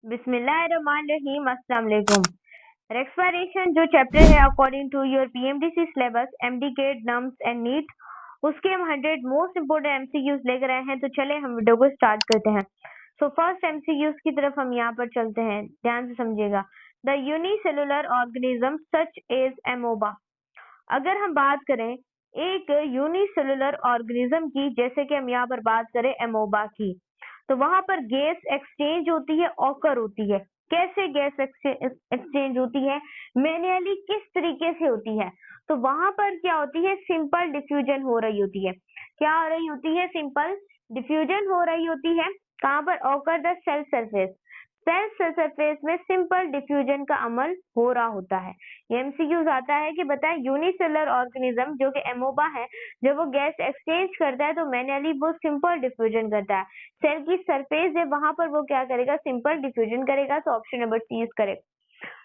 बिस्मिल्लाहिर्रहमानिर्रहीम, अस्सलाम वालेकुम। रेस्पिरेशन जो चैप्टर है according to your PMDC syllabus MDCAT NUMS and NEET, उसके हम 100 मोस्ट इंपोर्टेंट एमसीक्यूज लेकर आए हैं। तो चले हम वीडियो को स्टार्ट करते हैं। सो फर्स्ट एमसीक्यूज की तरफ हम यहाँ पर चलते हैं, ध्यान से समझिएगा। The unicellular organism such as amoeba. अगर हम बात करें एक यूनिसेलुलर ऑर्गेनिज्म की, जैसे कि हम यहाँ पर बात करें एमोबा की, तो वहां पर गैस एक्सचेंज होती है, ऑकर होती है। कैसे गैस एक्सचेंज होती है, मैन्युअली किस तरीके से होती है? तो वहां पर क्या होती है, सिंपल डिफ्यूजन हो रही होती है। क्या हो रही होती है? सिंपल डिफ्यूजन हो रही होती है। कहाँ पर? Occur the cell surface. Cell surface में सिंपल डिफ्यूजन का अमल हो रहा होता है। ये एमसीक्यूज आता है कि बताएं यूनिसेलुलर ऑर्गेनिज्म जो कि एमोबा है, जब वो गैस एक्सचेंज करता है तो मैन्युअली वो सिंपल डिफ्यूजन करता है। सेल की सरफेस है, वहां पर वो क्या करेगा? सिंपल डिफ्यूजन करेगा। तो option number C is correct.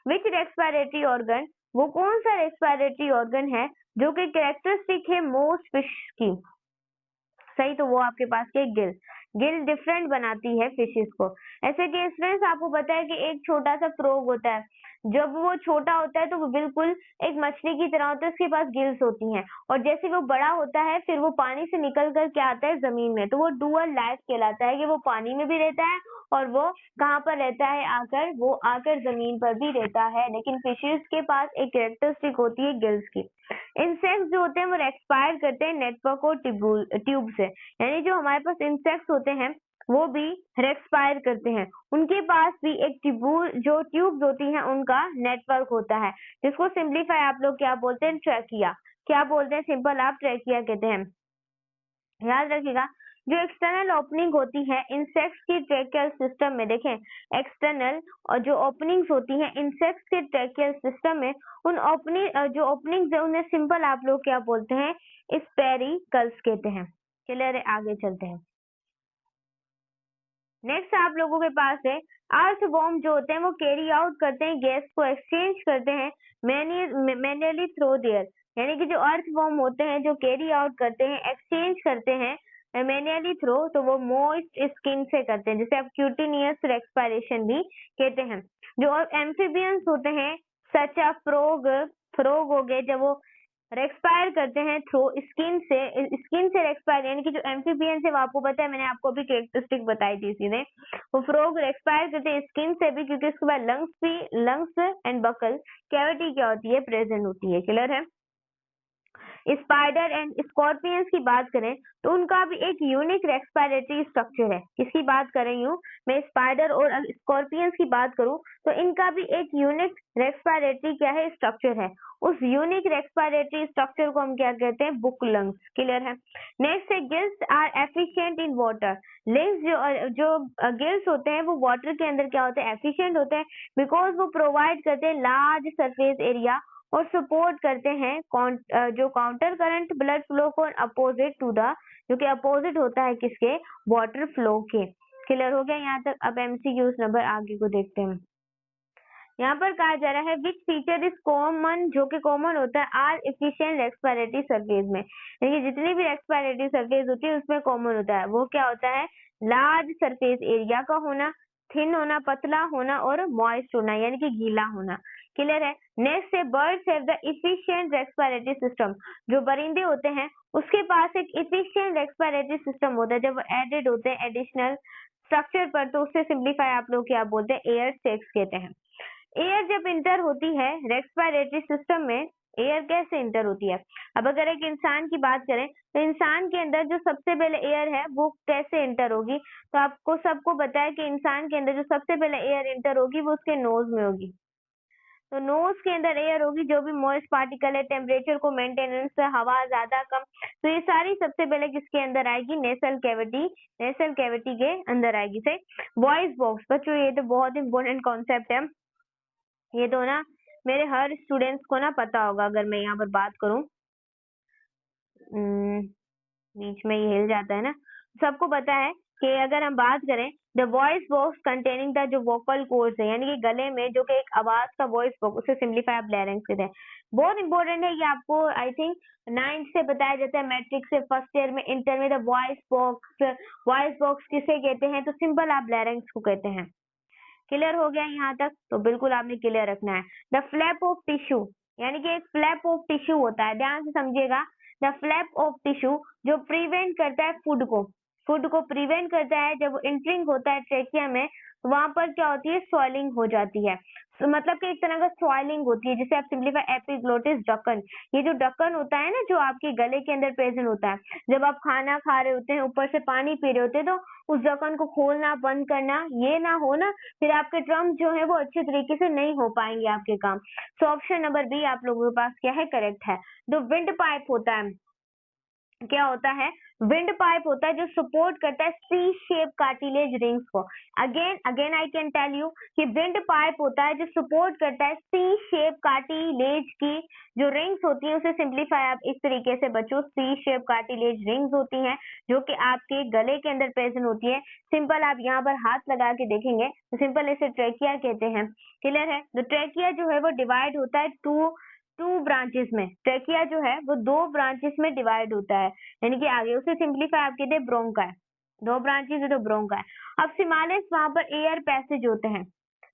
Which respiratory organ, वो कौन सा रेस्पिरेटरी ऑर्गन है जो कि कैरेक्टरिस्टिक है मोस्ट फिश की? सही, तो वो आपके पास के गिल। गिल डिफरेंट बनाती है फिशेस को। ऐसे कि स्टूडेंट्स आपको पता है कि एक छोटा सा फ्रॉग होता है, जब वो छोटा होता है तो वो बिल्कुल एक मछली की तरह होता है, उसके पास गिल्स होती हैं। और जैसे वो बड़ा होता है फिर वो पानी से निकल कर क्या आता है? जमीन में। तो वो डुअल लाइफ कहलाता है कि वो पानी में भी रहता है और वो कहाँ पर रहता है? आकर, वो आकर जमीन पर भी रहता है। लेकिन फिशेस के पास एक कैरेक्टरिस्टिक होती है गिल्स की। इंसेक्ट्स जो होते हैं वो एक्सपायर करते हैं नेटवर्क और ट्यूब से, यानी जो हमारे पास इंसेक्ट्स होते हैं वो भी रेक्सपायर करते हैं। उनके पास भी एक जो ट्यूब्स होती हैं उनका नेटवर्क होता है, जिसको सिंप्लीफाई आप लोग क्या बोलते हैं? ट्रैकिया। क्या बोलते हैं? सिंपल आप ट्रैकिया कहते हैं। याद रखिएगा, जो एक्सटर्नल ओपनिंग होती है इंसेक्ट्स की ट्रैकियल सिस्टम में, देखें एक्सटर्नल और जो ओपनिंग्स होती हैं इंसेक्ट्स के ट्रैकियल सिस्टम में, उन जो ओपनिंग्स है उन्हें सिंपल आप लोग क्या बोलते हैं? स्पेरिकल्स कहते हैं। क्लियर है? आगे चलते हैं। नेक्स्ट आप लोगों के पास है अर्थवॉर्म जो होते हैं वो कैरी आउट करते हैं, गैस को एक्सचेंज करते हैं मैन्युअली थ्रू देयर, यानी कि जो अर्थवॉर्म होते हैं जो कैरी आउट करते हैं, एक्सचेंज करते हैं मैन्युअली थ्रू, तो वो मोइस्ट स्किन से करते हैं, जिसे आप क्यूटिनियस रेस्पिरेशन भी कहते हैं। जो एम्फीबियंस होते हैं सच आ फ्रोग हो गए, जब वो रेक्सपायर करते हैं थ्रू स्किन से रेक्सपायर, यानी कि जो एम्फीबियंस है वो आपको पता है, मैंने आपको भी कैरेक्टरिस्टिक बताई थी सीधे। वो फ्रॉग रेक्सपायर करते हैं स्किन से भी, क्योंकि उसके बाद लंग्स एंड बकल कैविटी क्या होती है? प्रेजेंट होती है। क्लियर है? स्पाइडर एंड स्कॉर्पियंस की बात करें तो उनका भी एक यूनिक रेस्पिरेटरी स्ट्रक्चर है। किसकी बात कर रही हूँ मैं? स्पाइडर और स्कॉर्पियंस की बात करूं तो इनका भी एक यूनिक रेस्पिरेटरी क्या है? स्ट्रक्चर है। उस यूनिक रेस्पिरेटरी स्ट्रक्चर को हम क्या कहते हैं? Book lungs. क्लियर है? नेक्स्ट है gills are efficient in water. Lungs जो गिल्स होते हैं वो वाटर के अंदर क्या होते हैं? एफिशिएंट होते हैं, बिकॉज वो प्रोवाइड करते हैं लार्ज सरफेस एरिया और सपोर्ट करते हैं जो काउंटर करंट ब्लड फ्लो को अपोजिट टू द, जो कि अपोजिट होता है किसके? वाटर फ्लो के। क्लियर हो गया यहाँ तक? अब एमसीक्यूज नंबर आगे को देखते हैं। यहाँ पर कहा जा रहा है विच फीचर इज कॉमन, जो कि कॉमन होता है आर एफिशिएंट रेस्पिरेटरी सरफेस में, यानी जितनी भी रेस्पिरेटरी सरफेस होती है उसमें कॉमन होता है। वो क्या होता है? लार्ज सरफेस एरिया का होना, थिन होना, पतला होना और मॉइस्ट होना, यानी कि गीला होना। क्लियर है? नेक्स्ट है birds have the efficient respiratory system. जो परिंदे होते हैं उसके पास एक इफिशिएंट रेस्पिरेटरी सिस्टम होता है, जब एडेड होते हैं एडिशनल स्ट्रक्चर पर, तो उससे सिंप्लीफाई आप लोग क्या बोलते हैं? एयर सेक्स कहते हैं। एयर जब इंटर होती है रेस्पिरेटरी सिस्टम में, एयर कैसे इंटर होती है? अब अगर एक इंसान की बात करें तो इंसान के अंदर जो सबसे पहले एयर है वो कैसे इंटर होगी? तो आपको सबको पता है कि इंसान के अंदर जो सबसे पहले एयर इंटर होगी वो उसके नोज में होगी। तो नोज के अंदर एयर होगी, जो भी मॉइस्ट पार्टिकल है, टेम्परेचर को मेंटेनेंस, हवा ज्यादा कम, तो ये सारी सबसे पहले किसके अंदर आएगी? नेसल कैविटी के अंदर आएगी। सही। वॉइस बॉक्स बच्चों, ये तो बहुत इंपॉर्टेंट कॉन्सेप्ट है, ये तो ना मेरे हर स्टूडेंट्स को ना पता होगा। अगर मैं यहाँ पर बात करूं, बीच में ये हिल जाता है ना, सबको पता है कि अगर हम बात करें the voice box containing the जो वोकल कोर्ड्स है, यानी कि गले में जो कि एक आवाज का वॉइस बॉक्स, उसे सिंप्लीफाई आप लैरिंक्स कहते हैं। बहुत इंपॉर्टेंट है, ये आपको आई थिंक 9th से बताया जाता है, मैट्रिक से फर्स्ट ईयर में, इंटर में। द वॉइस बॉक्स किसे कहते हैं? तो सिंपल आप लैरिंक्स को कहते हैं। क्लियर हो गया यहाँ तक? तो बिल्कुल आपने क्लियर रखना है। द फ्लैप ऑफ टिश्यू, यानी कि एक फ्लैप ऑफ टिश्यू होता है, ध्यान से समझिएगा। द फ्लैप ऑफ टिश्यू जो प्रिवेंट करता है फूड को प्रिवेंट करता है। जब एंटरिंग होता है ट्रेकिया में, वहां पर क्या होती है, स्वेलिंग हो जाती है। तो मतलब कि एक तरह का स्वेलिंग होती है, जिसे आप सिंप्लीफाई एपिग्लोटिस ढक्कन, ये जो ढक्कन होता है ना, जो आपके गले के अंदर प्रेजेंट होता है, जब आप खाना खा रहे होते हैं, ऊपर से पानी पी रहे होते हैं, तो उस ढक्कन को खोलना बंद करना, ये ना हो ना, फिर आपके ड्रम जो है वो अच्छे तरीके से नहीं हो पाएंगे आपके काम। सो ऑप्शन नंबर बी आप लोगों के पास क्या है, करेक्ट है। जो विंड पाइप होता है, क्या होता है, विंड पाइप होता है जो सपोर्ट करता है सी शेप कार्टिलेज रिंग्स को। Again I can tell you कि विंड पाइप होता है जो सपोर्ट करता है सी शेप कार्टिलेज की जो रिंग्स होती है, उसे सिंप्लीफाई आप इस तरीके से बच्चों, सी शेप कार्टिलेज रिंग्स होती हैं जो कि आपके गले के अंदर प्रेजेंट होती है। सिंपल आप यहाँ पर हाथ लगा के देखेंगे तो सिंपल इसे ट्रेकिया कहते हैं। क्लियर है? तो ट्रेकिया जो है वो डिवाइड होता है टू ब्रांचेस में। ट्रेकिया जो है वो 2 ब्रांचेस में डिवाइड होता है, यानी कि आगे उसे सिंप्लीफाई आप कहते हैं ब्रोंका है। 2 ब्रांचेस है तो ब्रोंका है। अब सिमालिस, वहां पर एयर पैसेज होते हैं।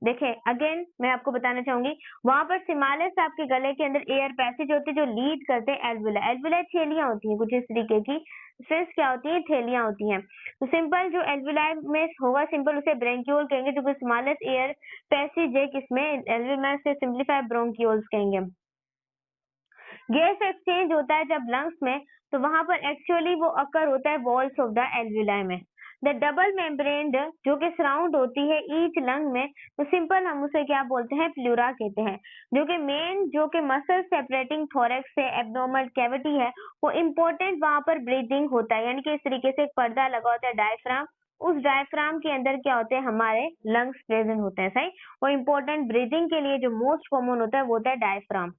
देखें, अगेन मैं आपको बताना चाहूंगी, वहां पर सिमालिस आपके गले के अंदर एयर पैसेज होते हैं जो लीड करते हैं एल्वुला। एल्वुला थैलियां होती हैं कुछ इस तरीके की, स्ट्रिंग्स क्या होती है, थैलियां होती हैं। तो सिंपल जो एल्वुलाई में होगा, सिंपल उसे ब्रेंक्यूल कहेंगे, जो कि सिमालिस एयर पैसेज है किसमें, एल्वुला से सिंप्लीफाई ब्रोंक्यूल्स कहेंगे। गैस एक्सचेंज होता है जब लंग्स में, तो वहां पर एक्चुअली वो अकर होता है वॉल्स ऑफ द एल्वुलाई में। द डबल मेम्ब्रेन जो कि सराउंड होती है ईच लंग में, तो सिंपल हम उसे क्या बोलते हैं, प्लूरा कहते हैं। जो कि मेन जो कि मसल सेपरेटिंग थोरेक्स से एब्नॉर्मल कैविटी है, वो इम्पोर्टेंट वहां पर ब्रीदिंग होता है, यानी कि इस तरीके से एक पर्दा लगा होता है डायफ्राम, उस डायफ्राम के अंदर क्या होते हैं, हमारे लंग्स प्रेजेंट होते हैं। सही, वो इम्पोर्टेंट ब्रीदिंग के लिए जो मोस्ट कॉमन होता है वो होता है डायफ्राम।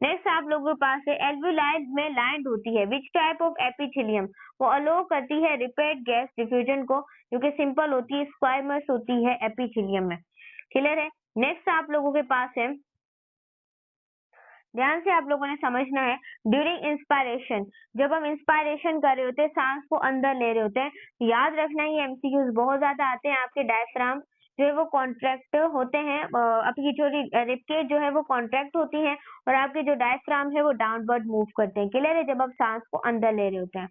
नेक्स्ट आप लोगों के पास है एल्वुलाई में लैंड होती है विच टाइप ऑफ एपिथेलियम, वो अलो करती है रिपेट गैस डिफ्यूजन को, जो कि सिंपल होती है स्क्वाइमस होती है एपिथेलियम में। क्लियर है? नेक्स्ट आप लोगों के पास है, ध्यान से आप लोगों ने समझना है, ड्यूरिंग इंस्पायरेशन, जब हम इंस्पायरेशन कर रहे होते हैं, सांस को अंदर ले रहे होते हैं, याद रखना ये एमसीक्यूज बहुत ज्यादा आते हैं, आपके डायफ्राम जो है वो कॉन्ट्रैक्ट होते हैं, आपकी जो रिबकेज जो है वो कॉन्ट्रैक्ट होती है, और आपके जो डायफ्राम है वो डाउनवर्ड मूव करते हैं। क्लियर है? जब आप सांस को अंदर ले रहे होते हैं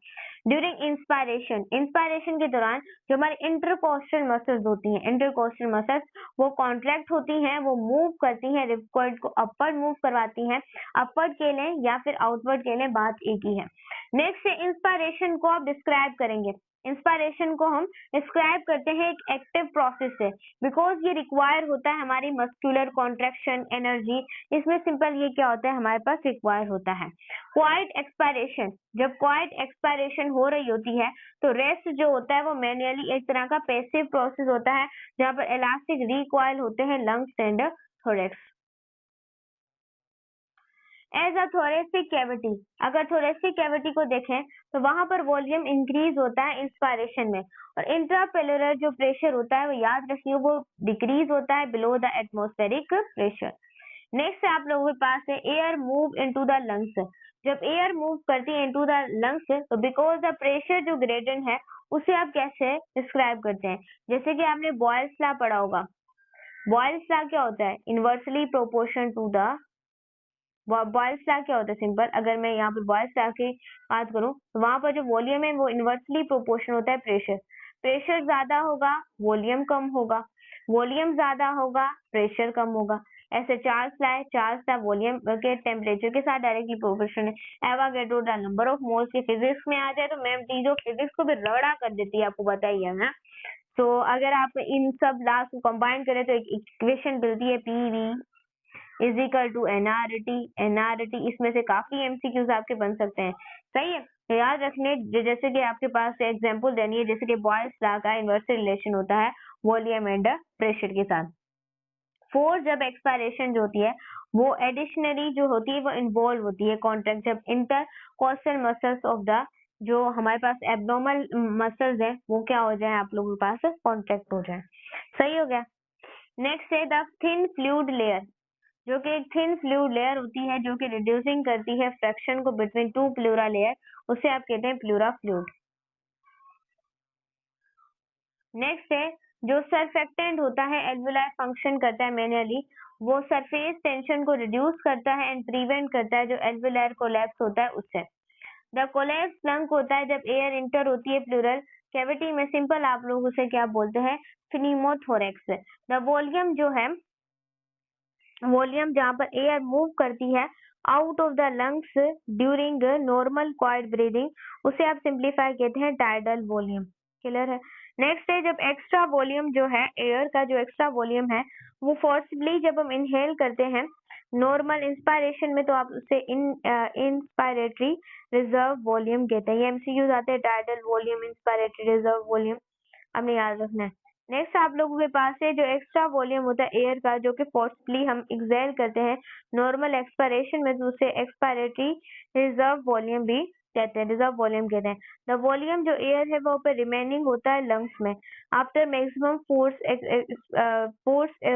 ड्यूरिंग इंस्पायरेशन, इंस्पायरेशन के दौरान जो हमारी इंटरकोस्टल मसल्स होती हैं, इंटरकोस्टल मसल्स वो कॉन्ट्रैक्ट होती हैं, वो मूव करती हैं, रिबकॉर्ड को अपवर्ड मूव करवाती हैं। अपवर्ड के लें या फिर आउटवर्ड के लें, बात एक ही है। नेक्स्ट है इंस्पायरेशन को आप डिस्क्राइब करेंगे। इंस्पायरेशन को हम डिस्क्राइब करते हैं एक एक्टिव प्रोसेस से, बिकॉज ये रिक्वायर होता है हमारी मस्कुलर कॉन्ट्रैक्शन एनर्जी, इसमें सिंपल ये क्या होता है, हमारे पास रिक्वायर होता है। क्वाइट एक्सपायरेशन, जब क्वाइट एक्सपायरेशन हो रही होती है तो रेस्ट जो होता है वो मैन्युअली एक तरह का पैसिव प्रोसेस होता है, जहाँ पर इलास्टिक रिकॉइल होते हैं lungs and thorax. As a thoracic cavity, अगर थोरेसिक कैविटी को देखें तो वहां पर वॉल्यूम इंक्रीज होता है इंस्पायरेशन में, और इंट्रापेलुलर जो प्रेशर होता है वो याद रखिए वो डिक्रीज होता है below the atmospheric pressure. Next आप लोगों के पास है air move into the lungs, जब एयर मूव करती है इनटू द लंग्स तो बिकॉज द प्रेशर जो ग्रेडियंट है उसे आप कैसे डिस्क्राइब करते हैं, जैसे कि आपने बॉयल्स लॉ पढ़ा होगा। बॉयल्स लॉ क्या होता है, inversely proportion to the, Boyle's law क्या होता है, सिंपल अगर मैं यहाँ पर बॉयल्स लॉ की बात करूँ तो वहां पर जो वॉल्यूम है वो इनवर्सली प्रोपोर्शन होता है प्रेशर। प्रेशर ज्यादा होगा वॉल्यूम कम होगा, वॉल्यूम ज्यादा होगा प्रेशर कम होगा। ऐसे चार्ल्स लॉ है, चार्ल्स लॉ वॉल्यूम के टेम्परेचर के साथ डायरेक्टली प्रोपोर्शन है। Avogadro law number of moles के फिजिक्स में आ जाए तो मैम चीजों फिजिक्स को भी रगड़ा कर देती है, आपको बताइए ना। तो अगर आप इन सब लॉस को कंबाइन करें तो एक इक्वेशन मिलती है PV is equal to NRT. NRT इसमें से काफी एमसीक्यूज आपके बन सकते हैं। सही है, तो याद रखने जैसे कि आपके पास एग्जांपल देनी है, जैसे कि बॉयल्स लॉ का इनवर्स रिलेशन होता है वॉल्यूम एंड प्रेशर के साथ। फोर्स जब एक्सपायरेशन जो होती है वो एडिशनरी जो होती है वो इन्वॉल्व होती है कॉन्ट्रैक्ट, जब इंटरकोस्टल मसल्स ऑफ द जो हमारे पास एब्नॉर्मल मसल्स है वो क्या हो जाए, आप लोगों के पास कॉन्ट्रैक्ट हो जाए। सही हो गया। नेक्स्ट है द थिन फ्लूइड लेयर, जो कि एक थिन फ्लूइड लेयर होती है जो कि रिड्यूसिंग करती है फ्रैक्शन को बिटवीन टू प्लूरा लेयर, उसे आप कहते हैं प्लूरा फ्लूइड। नेक्स्ट है जो सरफेक्टेंट होता है एल्वियोलाई फंक्शन करता है मैनुअली, वो सरफेस टेंशन को रिड्यूस करता है एंड प्रिवेंट करता है जो एल्वियोलायर कोलैप्स होता है उससे। द कोलैप्स लंग होता है जब एयर इंटर होती है प्लूरल कैविटी में, सिंपल आप लोग उसे क्या बोलते हैं, pneumothorax। द वॉल्यूम जो है, वॉल्यूम जहाँ पर एयर मूव करती है out of the lungs during normal quite breathing, उसे आप सिंप्लीफाई कहते हैं टाइडल वॉल्यूम। क्लियर है। नेक्स्ट है जब एक्स्ट्रा वॉल्यूम जो है एयर का, जो एक्स्ट्रा वॉल्यूम है वो फोर्सबली जब हम इनहेल करते हैं नॉर्मल इंस्पायरेशन में, तो आप उसे इंस्पायरेटरी रिजर्व वॉल्यूम कहते हैं। ये एमसीक्यूज आते हैं, tidal volume, inspiratory reserve volume, हमने याद रखना है। नेक्स्ट आप लोगों के पास है जो एक्स्ट्रा वॉल्यूम होता है एयर का, जो कि फोर्सफुली हम एक्सहेल करते हैं नॉर्मल एक्सपायरेशन में, तो उसे एक्सपायरेटरी रिजर्व वॉल्यूम भी कहते हैं, रिजर्व वॉल्यूम कहते हैं। द वॉल्यूम जो एयर है वो पे रिमेनिंग होता है लंग्स में आफ्टर मैक्सिमम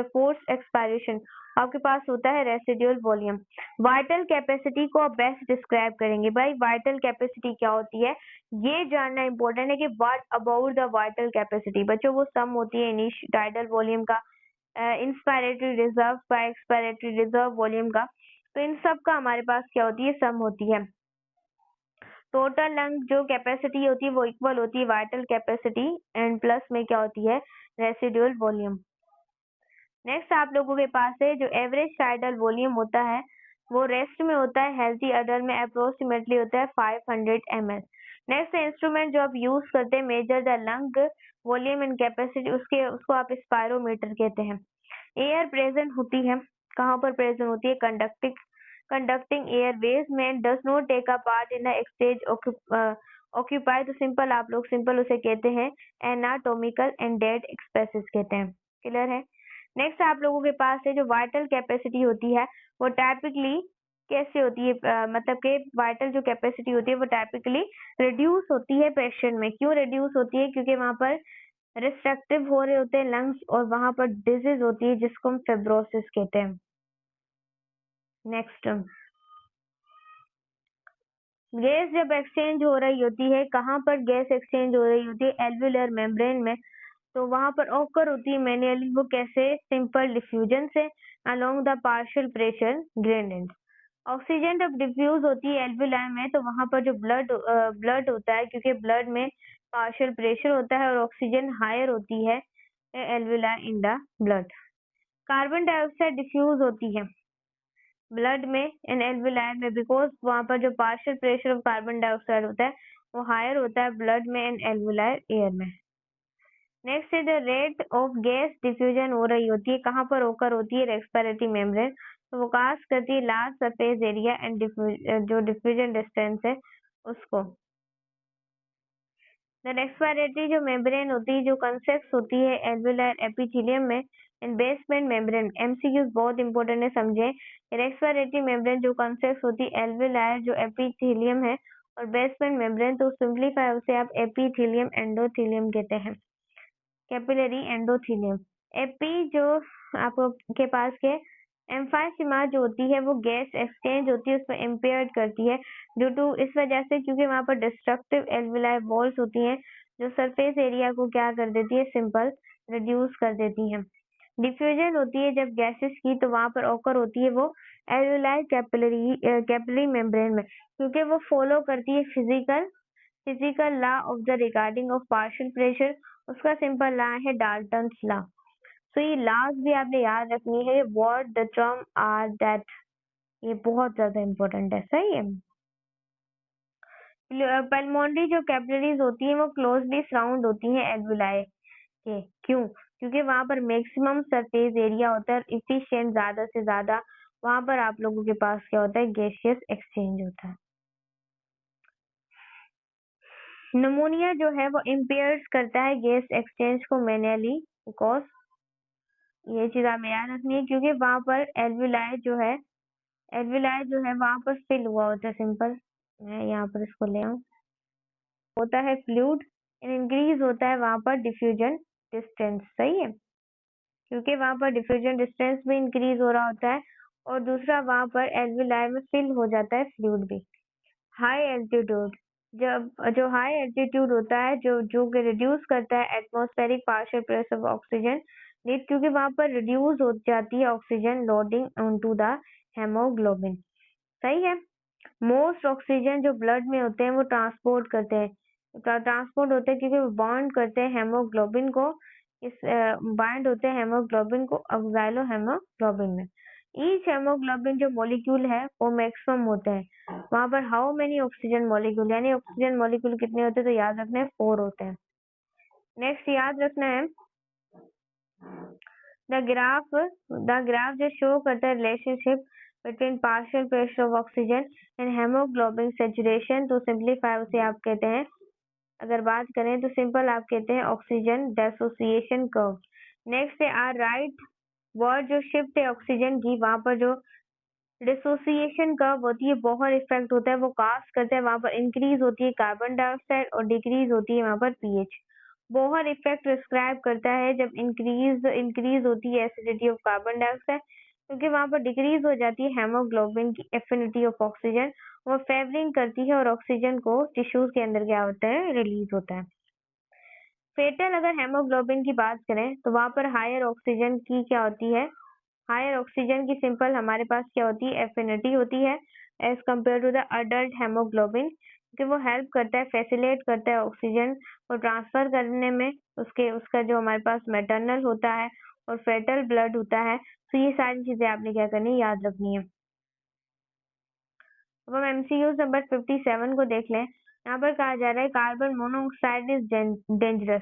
फोर्स एक्सपायरेशन, आपके पास होता है रेसिडुअल वॉल्यूम। वाइटल कैपेसिटी को आप बेस्ट डिस्क्राइब करेंगे। भाई वाइटल कैपेसिटी क्या होती है ये जानना इंपॉर्टेंट है कि what about the vital capacity. बच्चों वो सम होती है टाइडल वॉल्यूम का, इंस्पायरेटरी रिजर्व का, एक्सपायरेटरी रिजर्व वॉल्यूम का, तो इन सब का हमारे पास क्या होती है, सम होती है। टोटल लंग जो कैपेसिटी होती है वो इक्वल होती है वाइटल कैपेसिटी एंड प्लस में क्या होती है, रेसिडुअल वॉल्यूम। नेक्स्ट आप लोगों के पास है जो एवरेज टाइडल वॉल्यूम होता है वो रेस्ट में होता है, हेल्थी अडल्ट में अप्रोक्सीमेटली होता है 500 ml। नेक्स्ट इंस्ट्रूमेंट जो आप यूज करते हैं measure the lung volume and capacity, उसको आप स्पायरोमीटर कहते हैं। एयर प्रेजेंट होती है, कहाँ पर प्रेजेंट होती है, कंडक्टिंग एयरवेज में, does not take a part in the exchange occupy, तो सिंपल आप लोग सिंपल उसे कहते हैं एनाटोमिकल एंड डेड स्पेसिस कहते हैं। क्लियर है। नेक्स्ट आप लोगों के पास है जो वाइटल कैपेसिटी होती है वो टाइपिकली कैसे होती है, मतलब कि वाइटल जो कैपेसिटी होती है वो टाइपिकली रिड्यूस होती है पेशेंट में। क्यों रिड्यूस होती है, क्योंकि वहां पर रिस्ट्रक्टिव हो रहे होते हैं लंग्स और वहां पर डिजीज होती है जिसको हम फेब्रोसिस कहते हैं। नेक्स्ट, गैस जब एक्सचेंज हो रही होती है, कहाँ पर गैस एक्सचेंज हो रही होती है, एल्वियोलर मेम्ब्रेन में, तो वहां पर ऑकर होती है मैन्युअली, वो कैसे, सिंपल डिफ्यूजन से along the partial pressure gradient. Oxygen जब डिफ्यूज होती है एल्वियोलाई में, तो वहां पर जो ब्लड होता है, क्योंकि ब्लड में पार्शियल प्रेशर होता है और ऑक्सीजन हायर होती है alveoli in the blood. Carbon dioxide diffuse होती है ब्लड में इन एल्वियोलाई में, बिकॉज वहां पर जो partial pressure of carbon dioxide होता है वो हायर होता है ब्लड में इन एल्वियोलाई एयर में। नेक्स्ट है the rate of gas diffusion हो रही होती है, कहाँ पर होकर होती है, रेस्पिरेटरी मेम्ब्रेन, तो वो कास्ट करती है लार्ज सरफेस एरिया एंड जो डिफ्यूजन डिस्टेंस है उसको। द रेस्पिरेटरी जो मेम्ब्रेन होती है, जो कंसेप्ट होती है एल्वियोलार एपिथेलियम में एंड बेसमेंट मेम्ब्रेन, एमसीक्यूज बहुत इंपॉर्टेंट है, समझे। रेस्पिरेटरी मेम्ब्रेन जो कंसेप्ट होती है एल्वियोलार जो एपिथेलियम है और बेसमेंट मेम्ब्रेन, तो सिंप्लीफाई उसे आप एपिथेलियम एंडोथेलियम कहते हैं, कैपिलरी एंडोथेलियम। एपी जो आपके पास के एम्फाइसीमा जो होती है वो गैस एक्सचेंज होती है उसमें इम्पेयर्ड करती है ड्यू टू, इस वजह से क्योंकि वहां पर डिस्ट्रक्टिव एल्वियोलाई वॉल्स होती हैं जो सरफेस एरिया को क्या कर देती है, सिंपल रिड्यूस कर देती हैं। डिफ्यूजन होती है जब गैसेस की, तो वहां पर ऑकर होती है वो एल्वियोलाई कैपिलरी मेम्ब्रेन में, क्योंकि वो फॉलो करती है physical law of the regarding of partial pressure, उसका सिंपल लॉ है डाल्टन्स लॉ। तो ये लॉज भी आपने याद रखनी है, what the term are that, ये बहुत ज्यादा इंपॉर्टेंट है, सही है। पल्मोनरी जो कैपिलरीज होती हैं वो क्लोजली सराउंड होती हैं एल्वियोलाई के, क्यों, क्योंकि वहां पर मैक्सिमम सरफेस एरिया होता है, इफिशिएंट ज्यादा से ज्यादा वहां पर आप लोगों के पास क्या होता है, गैसियस एक्सचेंज होता है। निमोनिया जो है वो इम्पेयर्स करता है गैस एक्सचेंज को मैनुअली, बिकॉज ये चीज हमें याद रखनी है, क्योंकि वहां पर एल्वियोलाई जो है वहां पर फिल हुआ होता है, सिंपल मैं यहाँ पर इसको ले आऊं, होता है फ्लूइड, इंक्रीज होता है वहां पर डिफ्यूजन डिस्टेंस, सही है, क्योंकि वहां पर डिफ्यूजन डिस्टेंस भी इंक्रीज हो रहा होता है और दूसरा वहां पर एल्वियोलाई में फिल हो जाता है फ्लूइड भी। हाई एल्टीट्यूड जब जो हाई एल्टीट्यूड होता है जो कि रिड्यूस करता है atmospheric partial pressure of oxygen, क्योंकि वहां पर रिड्यूस हो जाती है oxygen loading onto the haemoglobin. सही है। मोस्ट ऑक्सीजन जो ब्लड में होते हैं वो ट्रांसपोर्ट होते हैं क्योंकि वो बॉन्ड करते हैं हेमोग्लोबिन को, इस बाइंड होते हैं हेमोग्लोबिन को ऑक्सैलो हेमोग्लोबिन में। ईच हेमोग्लोबिन जो मॉलिक्यूल है वो मैक्सिमम होते हैं। वहां पर हाउ मेनी ऑक्सीजन मॉलिक्यूल, यानी ऑक्सीजन मॉलिक्यूल कितने होते हैं, तो याद रखना है 4 होते हैं। नेक्स्ट याद रखना है द ग्राफ जो शो करता है relationship between partial pressure of oxygen and haemoglobin saturation, तो सिंपलीफाई उसे आप कहते हैं, अगर बात करें तो सिंपल आप कहते हैं ऑक्सीजन डिसोसिएशन कर्व। नेक्स्ट है आर राइट वर्ड जो शिफ्ट है ऑक्सीजन की, वहां पर जो डिसोसिएशन कर्व होती है बहुत इफेक्ट होता है, वो कास्ट करता है, वहां पर इंक्रीज होती है कार्बन डाइऑक्साइड और डिक्रीज होती है वहां पर पीएच। बोहर इफेक्ट डिस्क्राइब करता है जब इंक्रीज होती है एसिडिटी ऑफ कार्बन डाइऑक्साइड, क्योंकि वहां पर डिक्रीज हो जाती है हेमोग्लोबिन की एफिनिटी ऑफ ऑक्सीजन, वो फेवरिंग करती है और ऑक्सीजन को टिश्यूज के अंदर क्या होता है, रिलीज होता है। फेटल अगर हेमोग्लोबिन की बात करें तो वहां पर हायर ऑक्सीजन की क्या होती है, हायर ऑक्सीजन की सिंपल हमारे पास क्या होती है, एफिनिटी होती है as compare to the adult haemoglobin, क्योंकि वो हेल्प करता है, फैसिलिटेट करता है ऑक्सीजन को ट्रांसफर करने में, उसका जो हमारे पास मैटरनल होता है और फेटल ब्लड होता है, तो ये सारी चीजें आपने क्या करनी है, याद रखनी है। अब हम एमसीक्यू नंबर 57 को देख लें। यहाँ पर कहा जा रहा है कार्बन मोनोऑक्साइड इज डेंजरस,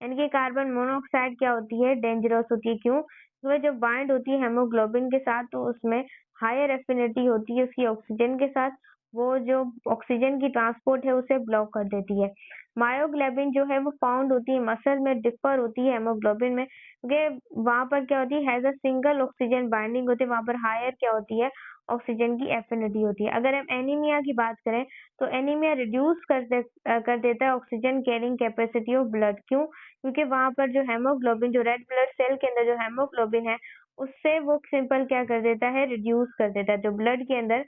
यानी कि कार्बन मोनोऑक्साइड क्या होती है, डेंजरस होती है। क्यों? वह जब बाइंड होती है हेमोग्लोबिन के साथ तो उसमें हायर एफिनिटी होती है उसकी ऑक्सीजन के साथ, वो जो ऑक्सीजन की ट्रांसपोर्ट है उसे ब्लॉक कर देती है। मायोग्लोबिन जो है वो फाउंड होती है मसल में, डिफर होती है हेमोग्लोबिन में, क्योंकि वहां पर क्या होती है, has a single oxygen binding होती है, वहां पर हायर क्या होती है, ऑक्सीजन की एफिनिटी होती है। अगर हम एनीमिया की बात करें तो एनीमिया रिड्यूस कर देता है oxygen carrying capacity of blood. क्यों? क्योंकि वहां पर जो हेमोग्लोबिन, जो रेड ब्लड सेल के अंदर जो हेमोग्लोबिन है उससे वो सिंपल क्या कर देता है, रिड्यूस कर देता है, जो ब्लड के अंदर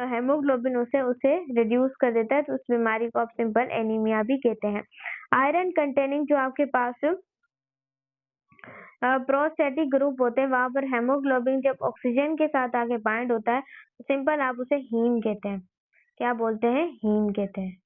हेमोग्लोबिन उसे रिड्यूस कर देता है, तो उस बीमारी को आप सिंपल एनीमिया भी कहते हैं। आयरन कंटेनिंग जो आपके पास प्रोस्टैटिक ग्रुप होते हैं, वहां पर हेमोग्लोबिन जब ऑक्सीजन के साथ आके बाइंड होता है तो सिंपल आप उसे हीम कहते हैं। क्या बोलते हैं? हीम कहते हैं।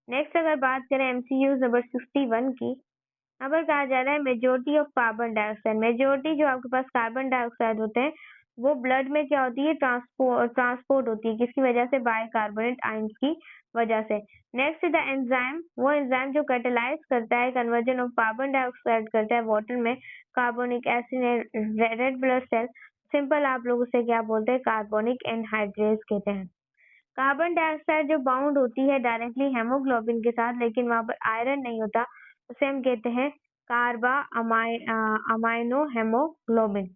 नेक्स्ट अगर बात करें एमसीयू नंबर 61 की, यहाँ पर कहा जा रहा है majority of carbon dioxide, majority जो आपके पास कार्बन डाइऑक्साइड होते हैं वो ब्लड में क्या होती है, ट्रांसपोर्ट होती है, किसकी वजह से, बाइकार्बोनेट आयंस की वजह से। नेक्स्ट द एंजाइम, वो एंजाइम जो कैटेलाइज करता है कन्वर्जन ऑफ कार्बन डाइऑक्साइड करता है वाटर में carbonic acid red blood cell, simple आप लोग उसे क्या बोलते हैं, कार्बोनिक एनहाइड्रेज कहते हैं। कार्बन डाइऑक्साइड जो बाउंड होती है डायरेक्टली हेमोग्लोबिन के साथ, लेकिन वहां पर आयरन नहीं होता, उसे हम कहते हैं कार्बा अमाइनो हेमोग्लोबिन।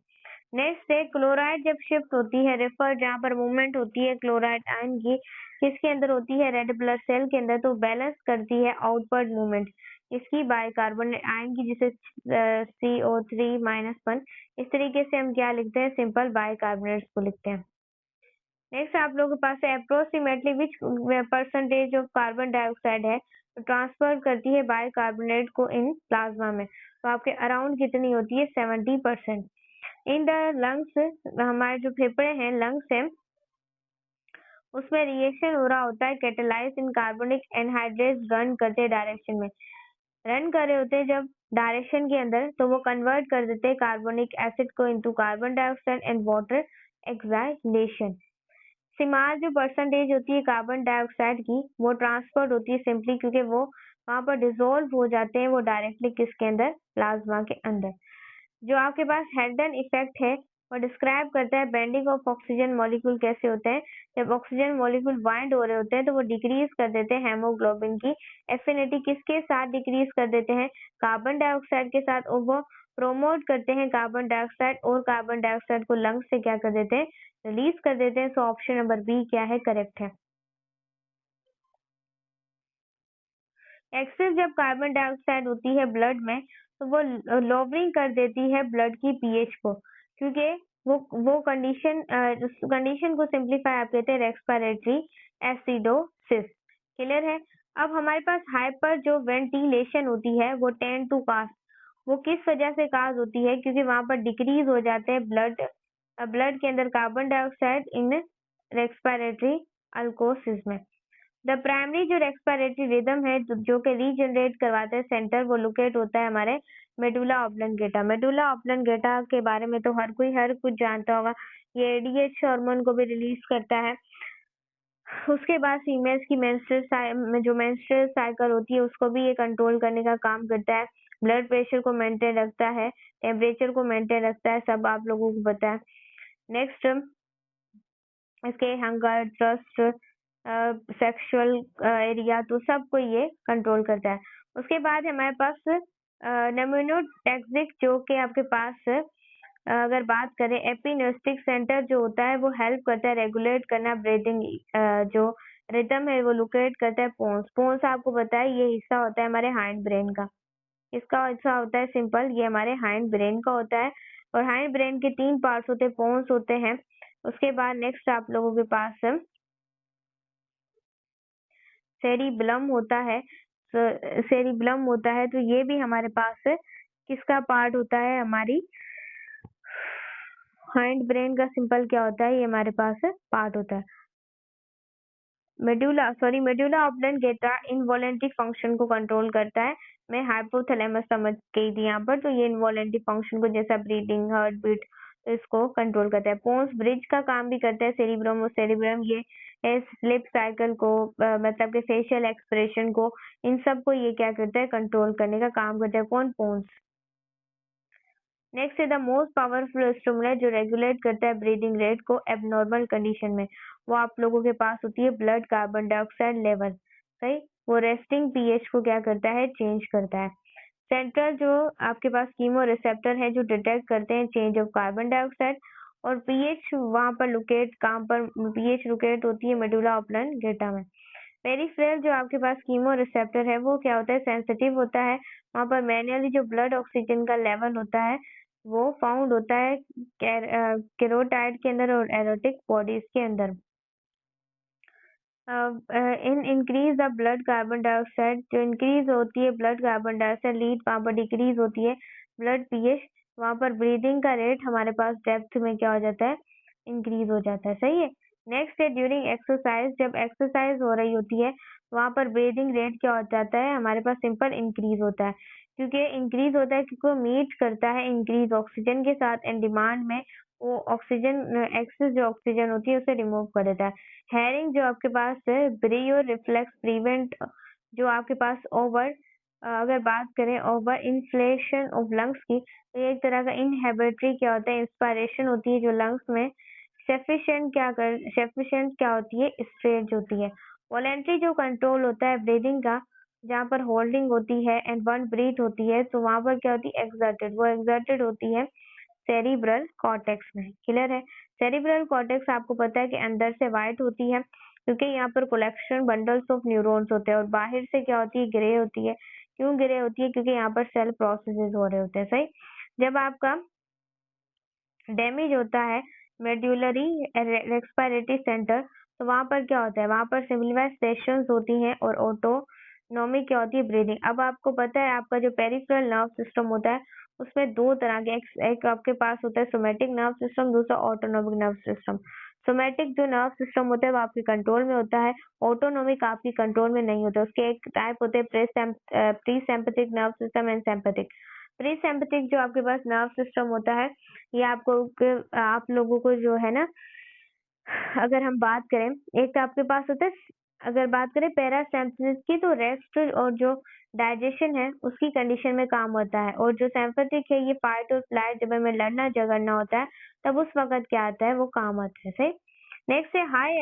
नेक्स्ट है क्लोराइड जब शिफ्ट होती है, रेफर जहाँ पर मूवमेंट होती है क्लोराइड आयन की, किसके अंदर होती है, रेड ब्लड सेल के अंदर, तो बैलेंस करती है आउटवर्ड मूवमेंट इसकी बाइकार्बोनेट आयन की, जिसे CO3-1, इस तरीके से हम क्या लिखते हैं, सिंपल बाइकार्बोनेट्स को लिखते हैं। नेक्स्ट आप लोगों के पास है approximately which percentage of carbon dioxide है ट्रांसफर करती है बाइकार्बोनेट को इन प्लाज्मा में, तो आपके अराउंड कितनी होती है, 70%। इन द लंग्स, हमारे जो फेफड़े हैं, लंग्स है, उसमें रिएक्शन हो रहा होता है, कैटेलाइज इन कार्बोनिक एनहाइड्रेज रन करते डायरेक्शन में, रन कर रहे होते हैं जब डायरेक्शन के अंदर, तो वो कन्वर्ट कर देते हैं कार्बोनिक एसिड को into carbon dioxide and water exhalation. सिमार जो परसेंटेज होती है कार्बन डाइऑक्साइड की वो ट्रांसफर्ड होती है सिंपली क्योंकि वो वहां पर डिसॉल्व हो जाते हैं, वो डायरेक्टली किसके अंदर, प्लाज्मा के अंदर। जो आपके पास हेल्डन इफेक्ट है वो डिस्क्राइब करता है बेंडिंग ऑफ ऑक्सीजन मॉलिक्यूल कैसे होते हैं, जब ऑक्सीजन मॉलिक्यूल बाइंड हो रहे होते हैं तो वो डिक्रीज कर देते हैं हेमोग्लोबिन की एफिनिटी, किसके साथ डिक्रीज कर देते हैं, कार्बन डाइऑक्साइड के साथ, और वो प्रोमोट करते हैं कार्बन डाइऑक्साइड, और कार्बन डाइऑक्साइड को लंग्स से क्या कर देते हैं, रिलीज कर देते हैं। सो ऑप्शन नंबर बी क्या है, करेक्ट है। एक्सेस जब कार्बन डाइऑक्साइड होती है ब्लड में तो वो लोवरिंग कर देती है ब्लड की पीएच को, क्योंकि वो कंडीशन को सिंप्लीफाई आप कहते हैं रेस्पिरेटरी एसिडोसिस। क्लियर है। अब हमारे पास हाइपर जो वेंटिलेशन होती है वो टेंड टू कास्ट, वो किस वजह से काज होती है, क्योंकि वहां पर डिक्रीज हो जाते हैं ब्लड के अंदर कार्बन डाइऑक्साइड इन रेस्पिरेटरी अल्कोसिस में। द प्राइमरी जो रेस्पिरेटरी रिदम है जो कि रीजनरेट करवाते हैं सेंटर, वो लोकेट होता है हमारे मेडुला ऑब्लंगेटा। मेडुला ऑब्लंगेटा के बारे में तो हर कुछ जानता होगा। ये एडीएच हार्मोन को भी रिलीज करता है। उसके बाद फीमेल्स की जो मेंस्ट्रुअल साइकिल होती है उसको भी ये कंट्रोल करने का काम करता है। ब्लड प्रेशर को मेंटेन रखता है, टेम्परेचर को मेंटेन रखता है, सब आप लोगों को पता है। नेक्स्ट इसके हंगर, थ्रस्ट, सेक्सुअल एरिया, तो सबको ये कंट्रोल करता है। उसके बाद हमारे पास नेमिनोटैक्सिक जो कि आपके पास अगर बात करें एपिनेस्टिक सेंटर जो होता है वो हेल्प करता है रेगुलेट करना ब्रीदिंग, जो रिदम है वो लोकेट करता है पोन्स। पोन्स आपको पता है ये हिस्सा होता है हमारे हाइंड ब्रेन का। इसका हिस्सा होता है सिंपल, ये हमारे हाइंड ब्रेन का होता है। और हाइंड ब्रेन के 3 पार्ट्स होते हैं, पोन्स होते हैं। उसके बाद नेक्स्ट आप लोगों के पास सेरिब्लम होता है। सेरिब्लम होता है तो ये भी हमारे पास किसका पार्ट होता है, हमारी हाइंड ब्रेन का। सिंपल क्या होता है, ये हमारे पास पार्ट होता है। मेडुला ऑब्लंगेटा इनवॉलेंटरी फंक्शन को कंट्रोल करता है। मैं हाइपोथैलेमस समझ गई थी यहाँ पर, तो ये इनवॉलेंटरी फंक्शन को जैसा ब्रीदिंग, हार्ट बीट, तो इसको कंट्रोल करता है। पोन्स ब्रिज का काम भी करता है। सेरिब्रम और सेरिब्रम ये स्लिप साइकिल को मतलब के फेशियल एक्सप्रेशन को, इन सब को ये क्या करता है, कंट्रोल करने का काम करता है। कौन, पोन्स। नेक्स्ट है द मोस्ट पावरफुल स्टिमुलेंट जो रेगुलेट करता है ब्रीदिंग रेट को एबनॉर्मल कंडीशन में, वो आप लोगों के पास होती है ब्लड कार्बन डाइऑक्साइड लेवल। सही, वो रेस्टिंग पीएच को क्या करता है, चेंज करता है। सेंट्रल जो आपके पास कीमो रिसेप्टर है जो डिटेक्ट करते हैं चेंज ऑफ कार्बन डाइऑक्साइड, और पीएच वहां पर लोकेट, कहां पर पीएच लोकेट होती है, मेडुला ऑब्लंगेटा में। पेरिफेरल जो आपके पास कीमो रिसेप्टर है वो क्या होता है, सेंसिटिव होता है। वहां पर मैन्युअली जो ब्लड ऑक्सीजन का लेवल होता है वो फाउंड होता है कैरोटाइड के अंदर और एरोटिक बॉडीज के अंदर। In increase the blood carbon dioxide, जो इंक्रीज होती है ब्लड कार्बन डाइऑक्साइड लीड वहां पर डिक्रीज होती है ब्लड पीएच, वहां पर ब्रीदिंग का रेट हमारे पास डेप्थ में क्या हो जाता है, इंक्रीज हो जाता है। सही है। नेक्स्ट है ड्यूरिंग एक्सरसाइज, जब एक्सरसाइज हो रही होती है वहां पर ब्रीदिंग रेट क्या हो जाता है, हमारे पास सिंपल इंक्रीज होता है। क्योंकि इंक्रीज होता है क्योंकि वो मीट करता है इंक्रीज ऑक्सीजन के साथ, एंड डिमांड में वो ऑक्सीजन एक्सेस जो ऑक्सीजन होती है उसे रिमूव कर देता है। हेरिंग जो आपके पास है ब्रियो रिफ्लेक्स प्रिवेंट, जो आपके पास ओवर अगर बात करें ओवर इन्फ्लेशन ऑफ लंग्स की, तो ये एक तरह का इनहेबिटरी क्या होता है, इंस्पायरेशन होती है जो लंग्स में सफिशिएंट क्या होती है, स्ट्रेच होती है। वॉलेंट्री जो कंट्रोल होता है ब्रीदिंग का, जहाँ पर होल्डिंग होती है एंड वन ब्रीथ होती है, तो वहां पर क्या होती है, एक्सर्टेड, वो एक्सर्टेड होती है सेरिब्रल कॉर्टेक्स में। क्लियर है। सेरिब्रल कॉर्टेक्स आपको पता है कि अंदर से व्हाइट होती है क्योंकि यहाँ पर कलेक्शन बंडल्स ऑफ न्यूरॉन्स होते हैं, और बाहर से क्या होती है, ग्रे होती है। क्यों ग्रे होती है, क्योंकि यहाँ पर सेल प्रोसेसेस हो रहे होते हैं। सही। जब आपका डैमेज होता है मेड्यूलरी रेस्पिरेटरी सेंटर, तो वहां पर क्या होता है, वहां पर सिविलाइजेशंस होती हैं और ऑटोनॉमी क्या होती है, ब्रीदिंग। अब आपको पता है आपका जो पेरिफेरल नर्व सिस्टम होता है उसमें दो तरह के, एक आपके पास होता है सोमैटिक नर्व सिस्टम, दूसरा ऑटोनॉमिक नर्व सिस्टम। सोमैटिक जो नर्व सिस्टम होता है वो आपके कंट्रोल में होता है, ऑटोनॉमिक आपके कंट्रोल में नहीं होता। उसके एक टाइप होते हैं pre sympathetic nerve system and sympathetic. Pre sympathetic जो आपके पास नर्व सिस्टम होता है, ये आप लोगों को जो है ना, अगर हम बात करें, एक आपके पास होता है, अगर बात करें पैरासिम्पैथिक की, तो रेस्ट और जो डाइजेशन है उसकी कंडीशन में काम होता है, और जो सिंपैथिक है ये फाइट और फ्लाइट, जब हमें लड़ना झगड़ना होता है तब उस वक्त क्या आता है, वो काम आता है। सही। नेक्स्ट है हाई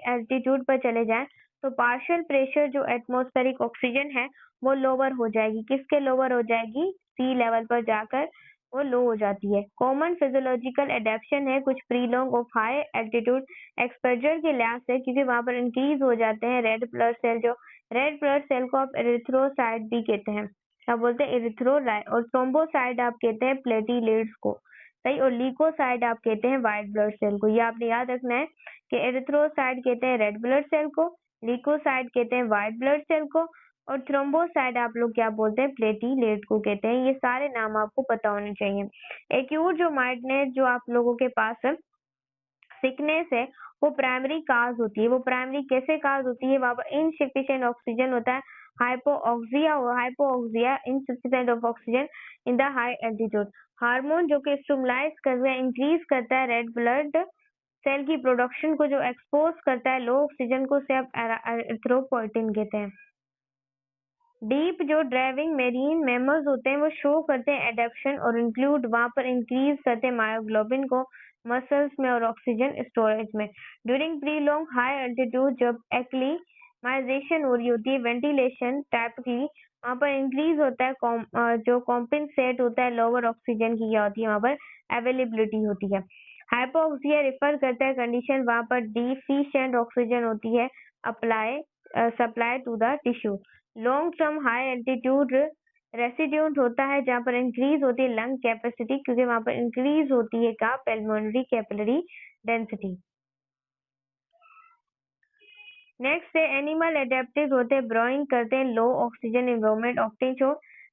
एल्टीट्यूड पर चले जाएं तो पार्शियल प्रेशर जो एटमॉस्फेरिक ऑक्सीजन है वो लोअर हो जाएगी। किसके लोअर हो जाएगी, सी लेवल पर जाकर वो लो हो जाती है। कॉमन फिजियोलॉजिकल एडेप्शन है कुछ प्रीलोंग ऑफ हाई एल्टीट्यूड एक्सपोजर के लिहाज से, क्योंकि वहां पर इंक्रीज हो जाते हैं रेड ब्लड सेल, जो रेड ब्लड सेल को आप एरिथ्रोसाइट भी कहते हैं, क्या बोलते हैं, एरिथ्रोलाइट, और थ्रोम्बोसाइट आप कहते हैं प्लेटिलेट्स को। सही। और लीकोसाइट आप कहते हैं व्हाइट ब्लड सेल को। ये आपने याद रखना है कि एरिथ्रोसाइट कहते हैं रेड ब्लड सेल को, ल्यूकोसाइट कहते हैं व्हाइट ब्लड सेल को, और थ्रोम्बोसाइट आप लोग क्या बोलते हैं, प्लेटिलेट को कहते हैं। ये सारे नाम आपको पता होने चाहिए। एक्यूट जो माइल्डनेस जो आप लोगों के पास सिकनेस है वो प्राइमरी काज होती है। वो प्राइमरी कैसे काज होती है, वहां पर इनसफिशिएंट ऑक्सीजन होता है, hypoxia insufficient of oxygen in the high altitude. Hormone जो कि स्टिमुलाइज करता है, इंक्रीज करता है रेड ब्लड सेल की प्रोडक्शन को, जो एक्सपोज करता है लो ऑक्सीजन को, उसे आप एरिथ्रोपोइटिन कहते हैं। डीप जो ड्राइविंग मेरीन मेमल्स होते हैं वो शो करते हैं एडेप्शन और इंक्लूड वहां पर इंक्रीज करते हैं मायोग्लोबिन को मसल्स में और ऑक्सीजन स्टोरेज में। During pre long high altitude जब एक्लीमाइजेशन हो रही होती है, वेंटिलेशन टाइपिकली वहां पर इंक्रीज होता है, जो कॉम्पेंसेट होता है लोअर ऑक्सीजन की क्या होती है, वहां पर अवेलेबिलिटी होती है। हाइपोक्सिया रेफर करता है कंडीशन वहां पर डिफिशिएंट ऑक्सीजन होती है supply to the tissue. Long term high altitude resident होता है जहां पर इंक्रीज होती है लंग कैपेसिटी, क्योंकि वहां पर इंक्रीज होती है का पल्मोनरी कैपिलरी डेंसिटी। नेक्स्ट है एनिमल एडेप्टिव होते हैं, ब्रोइंग करते हैं low oxygen environment often show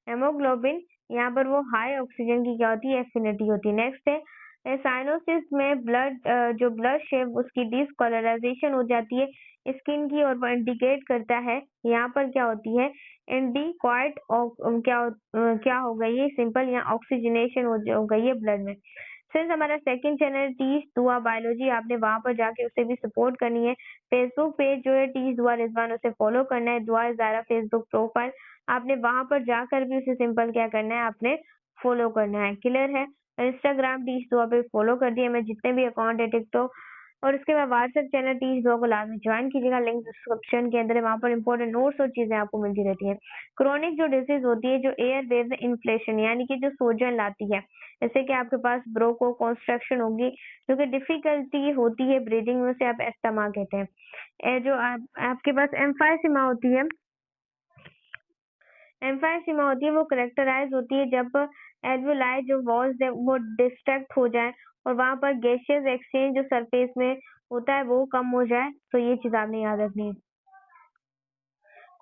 haemoglobin, यहाँ पर वो हाई ऑक्सीजन की क्या होती है, एफिनिटी होती है। नेक्स्ट है साइनोसिस में ब्लड जो ब्लड शेप उसकी डिस्कलराइजेशन हो जाती है स्किन की, और वो इंडिकेट करता है यहाँ पर क्या होती है, इंडिक्वाइट क्या हो गई है, सिंपल यहाँ ऑक्सीजनेशन हो गई है ब्लड में। सिंस हमारा सेकंड चैनल टीच दुआ बायोलॉजी, आपने वहां पर जाके उसे भी सपोर्ट करनी है। फेसबुक पेज जो है टीच दुआ रिजवान, उसे फॉलो करना है। दुआ ज़ारा फेसबुक प्रोफाइल आपने वहां पर जाकर भी उसे सिंपल क्या करना है, आपने फॉलो करना है। क्लियर है। इंस्टाग्राम टीच दुआ पे फॉलो कर दिया मैं, जितने भी अकाउंट है टिकटॉक, और उसके बाद व्हाट्सएप चैनल टीच दुआ को लाजमी ज्वाइन कीजिएगा, लिंक डिस्क्रिप्शन के अंदर है, वहां पर इंपॉर्टेंट नोट्स और चीजें आपको मिलती रहती है। क्रोनिक जो डिजीज होती है, जो एयर वेव इन्फ्लेशन यानी कि जो सूजन लाती है, जैसे कि आपके पास ब्रोको कॉन्स्ट्रक्शन होगी, जो कि डिफिकल्टी होती है ब्रीदिंग में, उसे आप एस्थमा कहते हैं। जो आपके पास एम्फाइसीमा होती है, एम्फाइसीमा होती है वो करेक्टराइज होती है जब एल्वुलाई जो वॉल्स है वो डिस्ट्रैक्ट हो जाए और वहां पर गैसियस एक्सचेंज जो सरफेस में होता है वो कम हो जाए, तो ये चीज आपने याद रखनी है।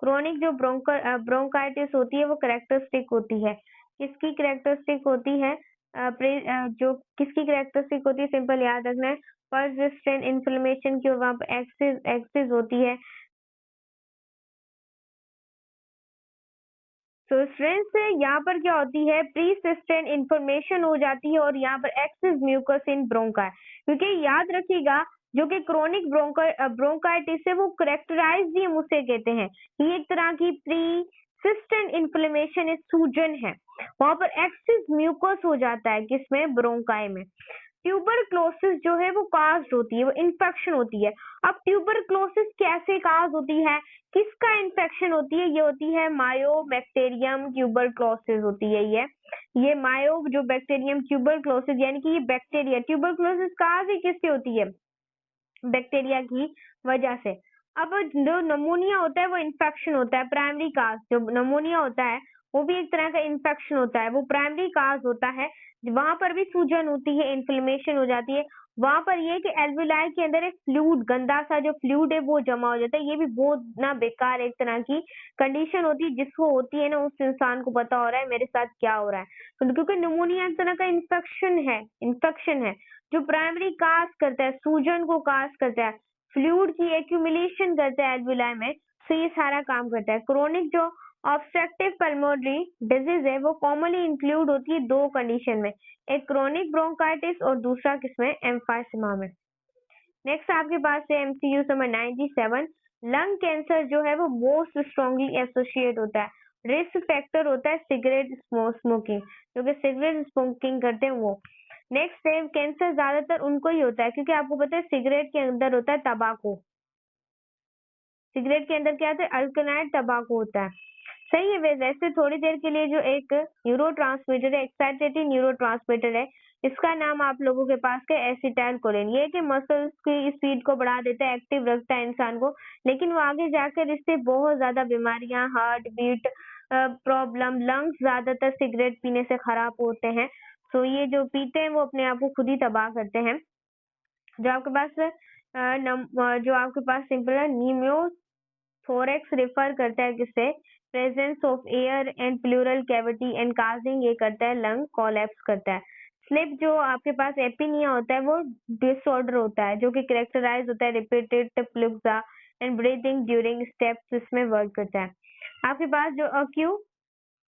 क्रोनिक जो ब्रोंकाइटिस होती है वो करेक्टरिस्टिक होती है, किसकी करेक्टरिस्टिक होती है, जो किसकी करेक्टरिस्टिक होती है, सिंपल याद रखना है, परसिस्टेंट इन्फ्लेमेशन की, और वहां पर एक्सिस होती है। तो स्ट्रेंथ से यहाँ पर क्या होती है, प्रीसिस्टेंट इन्फॉर्मेशन हो जाती है, और यहाँ पर एक्सिस म्यूकस इन ब्रोंका, क्योंकि याद रखिएगा जो कि क्रोनिक ब्रोंकाइटिस है वो करेक्टराइज ही मुझसे कहते हैं, ये एक तरह की प्रीसिस्टेंट इन्फ्लेमेशन सूजन है, वहां पर एक्सिस म्यूकस हो जाता है किसमें, ब्रोंकाई में। ट्यूबरक्लोसिस जो है वो कास्ट होती है, वो इन्फेक्शन होती है। अब ट्यूबरक्लोसिस कैसे काज होती है, किसका इन्फेक्शन होती है, ये होती है मायोबैक्टीरियम ट्यूबरक्लोसिस होती है। ये मायो जो बैक्टीरियम ट्यूबरक्लोसिस यानी कि ये बैक्टीरिया, ट्यूबरक्लोसिस काज ही किससे होती है, बैक्टीरिया की वजह से। अब जो नमोनिया होता है वो इन्फेक्शन होता है, प्राइमरी काज जो नमोनिया होता है वो भी एक तरह का इन्फेक्शन होता है, वो प्राइमरी काज होता है, वहां पर भी सूजन होती है, इन्फ्लेमेशन हो जाती है। वहां पर ये कि एल्वुलाई के अंदर एक फ्लूइड, गंदा सा जो फ्लूइड है वो जमा हो जाता है, ये भी बहुत ना बेकार एक तरह की कंडीशन होती है, जिसको होती है ना उस इंसान को पता हो रहा है मेरे साथ क्या हो रहा है, तो क्योंकि निमोनिया एक तरह का इन्फेक्शन है जो प्राइमरी काज करता है, सूजन को काज करता है, फ्लूइड की एक्यूमुलेशन करता है एल्वुलाई में, तो ये सारा काम करता है। क्रोनिक जो ऑब्स्ट्रक्टिव पल्मोनरी डिजीज है वो कॉमनली इंक्लूड होती है दो कंडीशन में, एक क्रोनिक ब्रोंकाइटिस और दूसरा किसमें, एम्फाइसीमा में। नेक्स्ट आपके पास है एमसीयू नंबर 97, लंग कैंसर जो है वो मोस्ट स्ट्रॉन्गली एसोसिएट होता है, रिस्क फैक्टर होता है सिगरेट स्मोकिंग, जो कि सिगरेट स्मोकिंग करते हैं वो। नेक्स्ट है कैंसर ज्यादातर उनको ही होता है क्योंकि आपको पता है सिगरेट के अंदर होता है तंबाकू, सिगरेट के अंदर क्या होता है, अल्कनाइड तंबाकू होता है, सही है। वैसे थोड़ी देर के लिए जो एक न्यूरोट्रांसमीटर है, एक्साइटेटरी न्यूरोट्रांसमीटर है, इसका नाम आप लोगों के पास है एसिटाइल कोलिन, ये कि मसल्स की स्पीड को बढ़ा देता है, एक्टिव रखता है इंसान को, लेकिन वो आगे जाकर इससे बहुत ज्यादा बीमारियां, हार्ट बीट प्रॉब्लम, लंग्स ज्यादातर सिगरेट पीने से खराब होते हैं, तो ये जो पीते हैं वो अपने आप को खुद ही तबाह करते हैं। जो आपके पास सिंपल है थोरेक्स रेफर करता है किससे? Presence of air and pleural cavity and causing ये करता है लंग कोलैप्स करता है। स्लिप जो आपके पास एपिनिया होता है वो डिसऑर्डर होता है जो कि कैरेक्टराइज होता है रिपीटेड प्लुक्सा एंड ब्रीथिंग ड्यूरिंग स्टेप्स इसमें वर्क करता है। आपके पास जो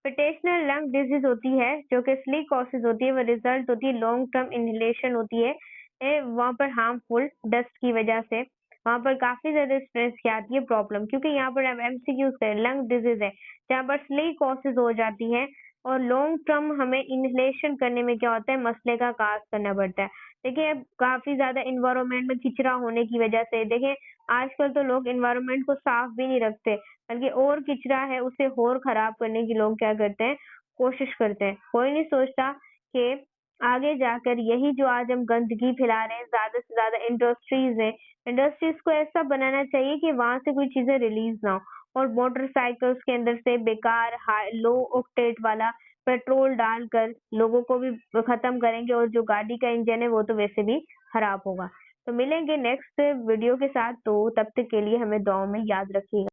पेटेशनल लंग डिजीज होती है जो कि सिलिकोसिस होती है वो रिजल्ट होती है लॉन्ग टर्म इनहेलेशन होती है वहाँ पर हार्मफुल डस्ट की वजह से वहाँ पर काफी ज्यादा स्ट्रेस की आती है प्रॉब्लम क्योंकि यहाँ पर हम एमसीक्यूज करें लंग डिजीज है जहाँ पर सिलिकोसिस हो जाती है और लॉन्ग टर्म हमें इनहेलेशन करने में क्या होता है मसले का काज करना पड़ता है। देखिए काफी ज्यादा इन्वायरमेंट में किचरा होने की वजह से देखिए आजकल तो लोग इन्वायरमेंट को साफ भी नहीं रखते बल्कि और किचरा है उसे और खराब करने की लोग क्या करते हैं कोशिश करते हैं। कोई नहीं सोचता कि आगे जाकर यही जो आज हम गंदगी फैला रहे हैं ज्यादा से ज्यादा इंडस्ट्रीज है इंडस्ट्रीज को ऐसा बनाना चाहिए कि वहां से कोई चीजें रिलीज ना हो और मोटरसाइकिल्स के अंदर से बेकार लो ऑक्टेट वाला पेट्रोल डालकर लोगों को भी खत्म करेंगे और जो गाड़ी का इंजन है वो तो वैसे भी खराब होगा। तो मिलेंगे नेक्स्ट वीडियो के साथ तो तब तक के लिए हमें दुआओं में याद रखिएगा।